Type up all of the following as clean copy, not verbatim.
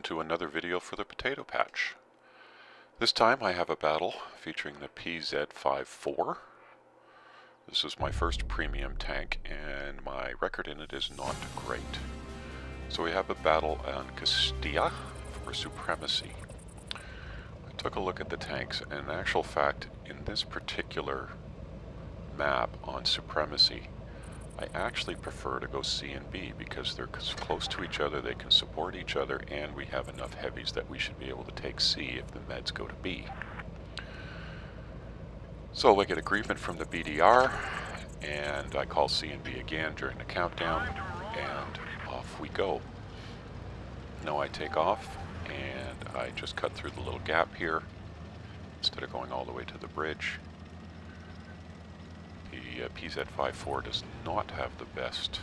to another video for the Potato Patch. This time I have a battle featuring the PZ54. This is my first premium tank and my record in it is not great. So we have a battle on Castilla for supremacy. I took a look at the tanks and in actual fact in this particular map on supremacy I actually prefer to go C and B because they're close to each other, they can support each other, and we have enough heavies that we should be able to take C if the meds go to B. So I get agreement from the BDR, and I call C and B again during the countdown, and off we go. Now I take off, and I just cut through the little gap here, instead of going all the way to the bridge. The PZ54 does not have the best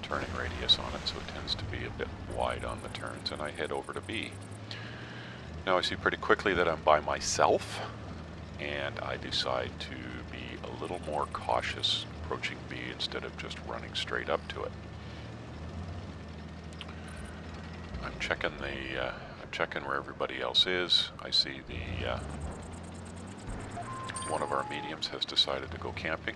turning radius on it, so it tends to be a bit wide on the turns, and I head over to B. Now I see pretty quickly that I'm by myself, and I decide to be a little more cautious approaching B instead of just running straight up to it. I'm checking where everybody else is. I see the one of our mediums has decided to go camping.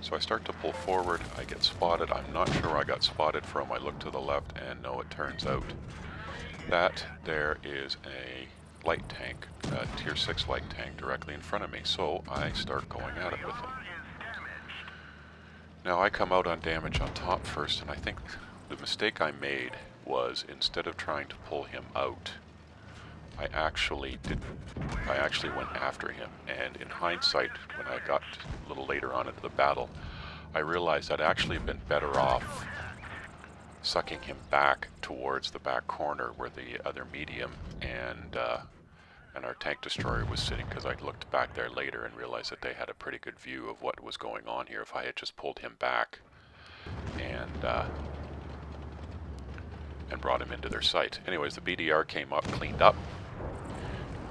So I start to pull forward, I get spotted. I'm not sure where I got spotted from. I look to the left and no, it turns out that there is a light tank, a tier 6 light tank directly in front of me. So I start going at it with him. Now I come out on damage on top first, and I think the mistake I made was instead of trying to pull him out, I actually went after him, and in hindsight, when I got a little later on into the battle, I realized I'd actually been better off sucking him back towards the back corner where the other medium and our tank destroyer was sitting, because I looked back there later and realized that they had a pretty good view of what was going on here if I had just pulled him back and brought him into their sight. Anyways, the BDR came up, cleaned up,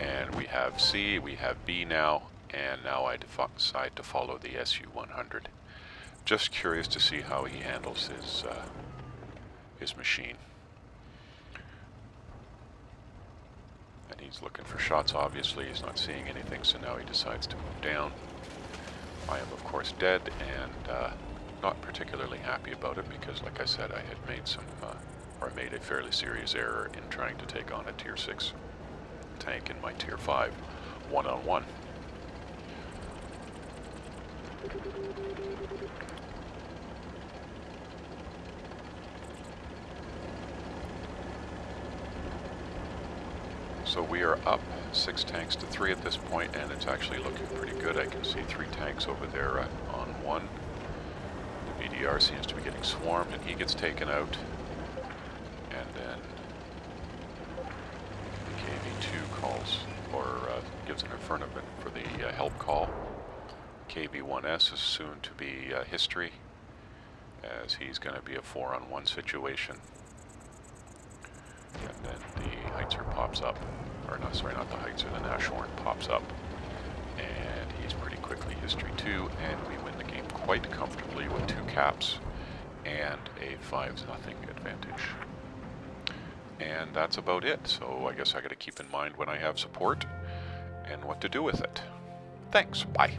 and we have C, we have B now, and now I decide to follow the SU-100. Just curious to see how he handles his machine. And he's looking for shots, obviously. He's not seeing anything, so now he decides to move down. I am, of course, dead, and not particularly happy about it, because, like I said, I had made I made a fairly serious error in trying to take on a tier 6 tank in my tier 5 one-on-one. So we are up 6 tanks to 3 at this point, and it's actually looking pretty good. I can see 3 tanks over there on 1. The BDR seems to be getting swarmed, and he gets taken out. And then the KV2 calls, or gives an affirmative for the help call. KB1S is soon to be history, as he's going to be a 4-on-1 situation. And then the Heitzer pops up, or no, sorry, not the Heitzer, the Nashorn pops up, and he's pretty quickly history too, and we win the game quite comfortably with 2 caps and a 5-0 advantage. And that's about it, so I guess I gotta keep in mind when I have support and what to do with it. Thanks, bye.